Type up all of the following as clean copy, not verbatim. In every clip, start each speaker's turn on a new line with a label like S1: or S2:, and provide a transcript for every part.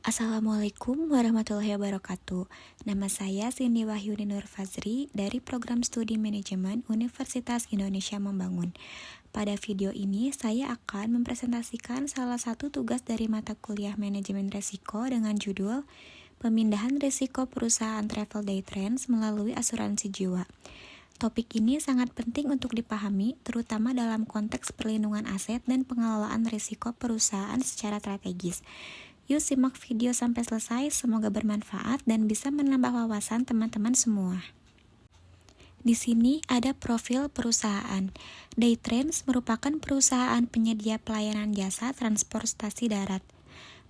S1: Assalamualaikum warahmatullahi wabarakatuh. Nama saya Cindy Wahyuni Nur Fazri dari Program Studi Manajemen Universitas Indonesia Membangun. Pada video ini, saya akan mempresentasikan salah satu tugas dari mata kuliah Manajemen Risiko dengan judul Pemindahan Risiko Perusahaan Travel Day Trends melalui Asuransi Jiwa. Topik ini sangat penting untuk dipahami, terutama dalam konteks perlindungan aset dan pengelolaan risiko perusahaan secara strategis. Yuk simak video sampai selesai, semoga bermanfaat dan bisa menambah wawasan teman-teman semua. Di sini ada profil perusahaan. Daytrans merupakan perusahaan penyedia pelayanan jasa transportasi darat,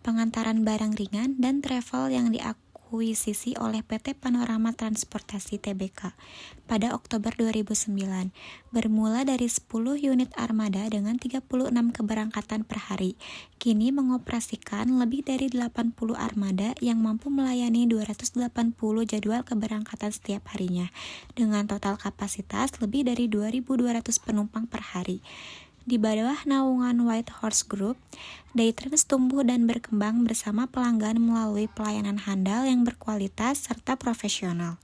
S1: pengantaran barang ringan, dan travel yang diakuisisi oleh PT Panorama Transportasi Tbk pada Oktober 2009, bermula dari 10 unit armada dengan 36 keberangkatan per hari. Kini mengoperasikan lebih dari 80 armada yang mampu melayani 280 jadwal keberangkatan setiap harinya, dengan total kapasitas lebih dari 2.200 penumpang per hari. Di bawah naungan White Horse Group, Daytrans tumbuh dan berkembang bersama pelanggan melalui pelayanan handal yang berkualitas serta profesional.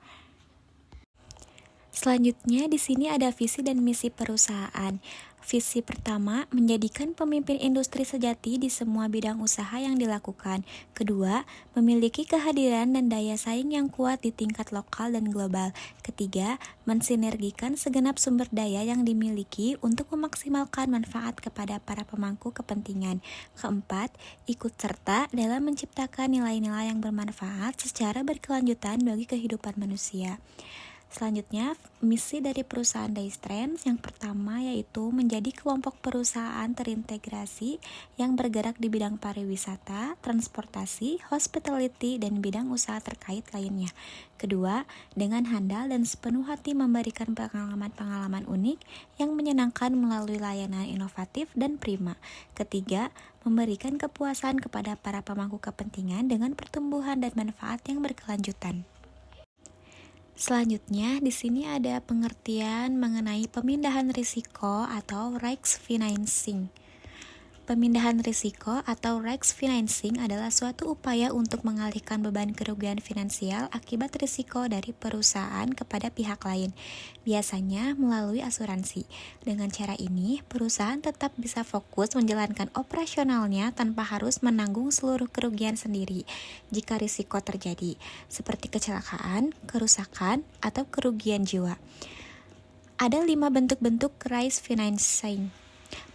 S1: Selanjutnya, di sini ada visi dan misi perusahaan. Visi pertama, menjadikan pemimpin industri sejati di semua bidang usaha yang dilakukan. Kedua, memiliki kehadiran dan daya saing yang kuat di tingkat lokal dan global. Ketiga, mensinergikan segenap sumber daya yang dimiliki untuk memaksimalkan manfaat kepada para pemangku kepentingan. Keempat, ikut serta dalam menciptakan nilai-nilai yang bermanfaat secara berkelanjutan bagi kehidupan manusia. Selanjutnya, misi dari perusahaan Daytrans yang pertama yaitu menjadi kelompok perusahaan terintegrasi yang bergerak di bidang pariwisata, transportasi, hospitality, dan bidang usaha terkait lainnya. Kedua, dengan handal dan sepenuh hati memberikan pengalaman-pengalaman unik yang menyenangkan melalui layanan inovatif dan prima. Ketiga, memberikan kepuasan kepada para pemangku kepentingan dengan pertumbuhan dan manfaat yang berkelanjutan. Selanjutnya, di sini ada pengertian mengenai pemindahan risiko atau risk financing. Pemindahan risiko atau risk financing adalah suatu upaya untuk mengalihkan beban kerugian finansial akibat risiko dari perusahaan kepada pihak lain, biasanya melalui asuransi. Dengan cara ini, perusahaan tetap bisa fokus menjalankan operasionalnya tanpa harus menanggung seluruh kerugian sendiri jika risiko terjadi, seperti kecelakaan, kerusakan, atau kerugian jiwa. Ada 5 bentuk-bentuk risk financing.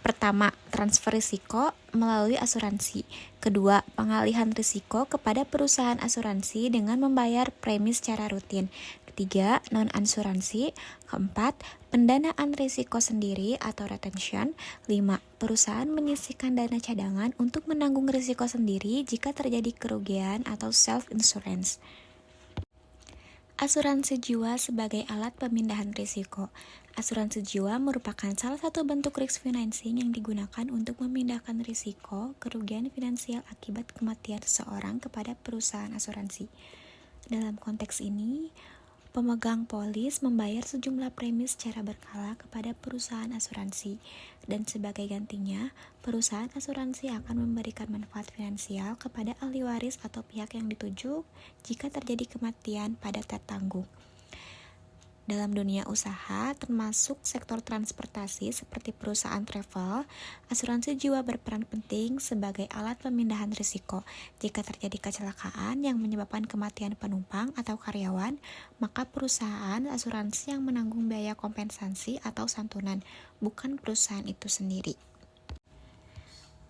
S1: Pertama, transfer risiko melalui asuransi. Kedua, pengalihan risiko kepada perusahaan asuransi dengan membayar premi secara rutin. Ketiga, non-asuransi. Keempat, pendanaan risiko sendiri atau retention. 5. Perusahaan menyisihkan dana cadangan untuk menanggung risiko sendiri jika terjadi kerugian atau self-insurance. Asuransi jiwa sebagai alat pemindahan risiko. Asuransi jiwa merupakan salah satu bentuk risk financing yang digunakan untuk memindahkan risiko kerugian finansial akibat kematian seseorang kepada perusahaan asuransi. Dalam konteks ini, pemegang polis membayar sejumlah premi secara berkala kepada perusahaan asuransi, dan sebagai gantinya, perusahaan asuransi akan memberikan manfaat finansial kepada ahli waris atau pihak yang dituju jika terjadi kematian pada tertanggung. Dalam dunia usaha, termasuk sektor transportasi seperti perusahaan travel, asuransi jiwa berperan penting sebagai alat pemindahan risiko. Jika terjadi kecelakaan yang menyebabkan kematian penumpang atau karyawan, maka perusahaan asuransi yang menanggung biaya kompensasi atau santunan, bukan perusahaan itu sendiri.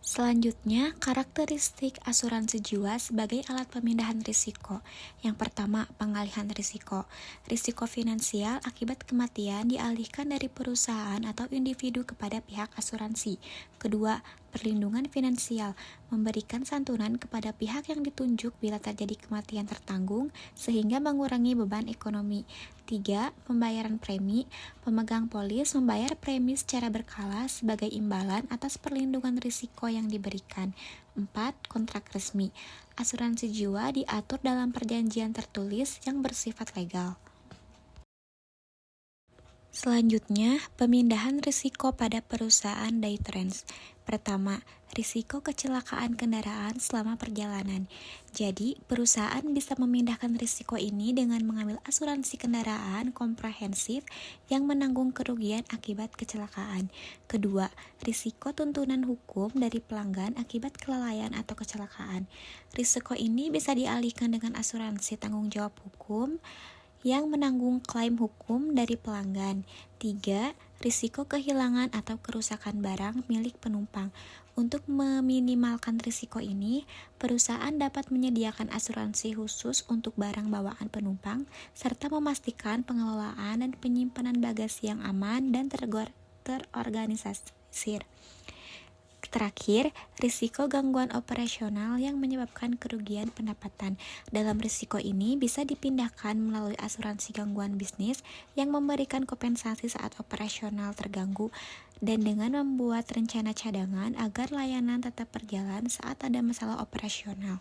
S1: Selanjutnya, karakteristik asuransi jiwa sebagai alat pemindahan risiko. Yang pertama, pengalihan risiko. Risiko finansial akibat kematian dialihkan dari perusahaan atau individu kepada pihak asuransi. Kedua, perlindungan finansial, memberikan santunan kepada pihak yang ditunjuk bila terjadi kematian tertanggung sehingga mengurangi beban ekonomi. 3. Pembayaran premi, pemegang polis membayar premi secara berkala sebagai imbalan atas perlindungan risiko yang diberikan. 4. Kontrak resmi, asuransi jiwa diatur dalam perjanjian tertulis yang bersifat legal. Selanjutnya, pemindahan risiko pada perusahaan Daytrans. Pertama, risiko kecelakaan kendaraan selama perjalanan. Jadi, perusahaan bisa memindahkan risiko ini dengan mengambil asuransi kendaraan komprehensif yang menanggung kerugian akibat kecelakaan. Kedua, risiko tuntunan hukum dari pelanggan akibat kelalaian atau kecelakaan. Risiko ini bisa dialihkan dengan asuransi tanggung jawab hukum yang menanggung klaim hukum dari pelanggan. 3. Risiko kehilangan atau kerusakan barang milik penumpang. Untuk meminimalkan risiko ini, perusahaan dapat menyediakan asuransi khusus untuk barang bawaan penumpang, serta memastikan pengelolaan dan penyimpanan bagasi yang aman dan terorganisir. Terakhir, risiko gangguan operasional yang menyebabkan kerugian pendapatan. Dalam risiko ini bisa dipindahkan melalui asuransi gangguan bisnis yang memberikan kompensasi saat operasional terganggu dan dengan membuat rencana cadangan agar layanan tetap berjalan saat ada masalah operasional.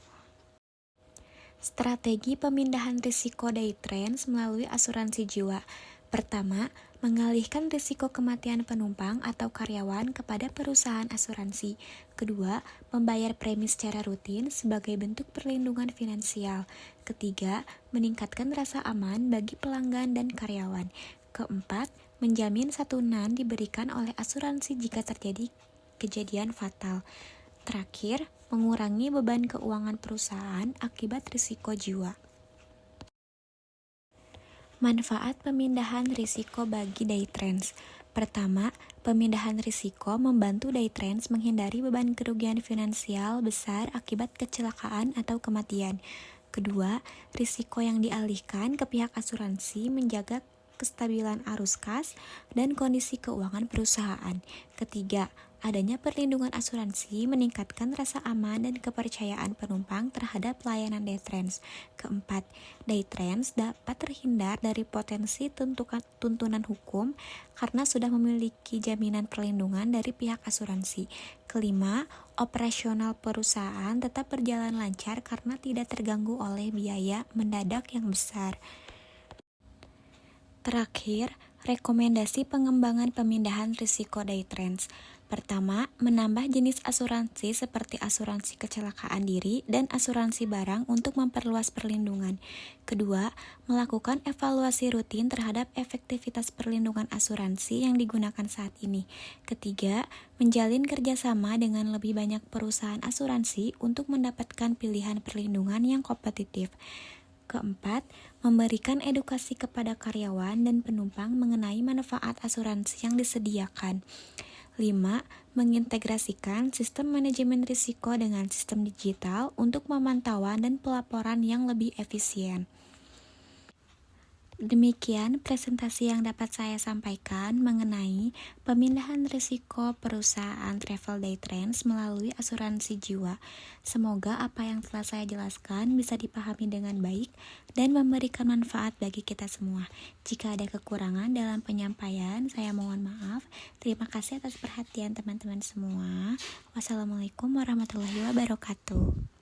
S1: Strategi pemindahan risiko day trends melalui asuransi jiwa. Pertama, mengalihkan risiko kematian penumpang atau karyawan kepada perusahaan asuransi. Kedua, membayar premi secara rutin sebagai bentuk perlindungan finansial. Ketiga, meningkatkan rasa aman bagi pelanggan dan karyawan. Keempat, menjamin santunan diberikan oleh asuransi jika terjadi kejadian fatal. Terakhir, mengurangi beban keuangan perusahaan akibat risiko jiwa. Manfaat pemindahan risiko bagi day trends. Pertama, pemindahan risiko membantu day trends menghindari beban kerugian finansial besar akibat kecelakaan atau kematian. Kedua, risiko yang dialihkan ke pihak asuransi menjaga kestabilan arus kas dan kondisi keuangan perusahaan. Ketiga, adanya perlindungan asuransi meningkatkan rasa aman dan kepercayaan penumpang terhadap layanan day trends. Keempat, day trends dapat terhindar dari potensi tuntunan hukum karena sudah memiliki jaminan perlindungan dari pihak asuransi. Kelima, operasional perusahaan tetap berjalan lancar karena tidak terganggu oleh biaya mendadak yang besar. Terakhir, rekomendasi pengembangan pemindahan risiko day trends. Pertama, menambah jenis asuransi seperti asuransi kecelakaan diri dan asuransi barang untuk memperluas perlindungan. Kedua, melakukan evaluasi rutin terhadap efektivitas perlindungan asuransi yang digunakan saat ini. Ketiga, menjalin kerjasama dengan lebih banyak perusahaan asuransi untuk mendapatkan pilihan perlindungan yang kompetitif. Keempat, memberikan edukasi kepada karyawan dan penumpang mengenai manfaat asuransi yang disediakan. 5. Mengintegrasikan sistem manajemen risiko dengan sistem digital untuk pemantauan dan pelaporan yang lebih efisien. Demikian presentasi yang dapat saya sampaikan mengenai pemindahan risiko perusahaan travel day trends melalui asuransi jiwa. Semoga apa yang telah saya jelaskan bisa dipahami dengan baik dan memberikan manfaat bagi kita semua. Jika ada kekurangan dalam penyampaian, saya mohon maaf. Terima kasih atas perhatian teman-teman semua. Wassalamualaikum warahmatullahi wabarakatuh.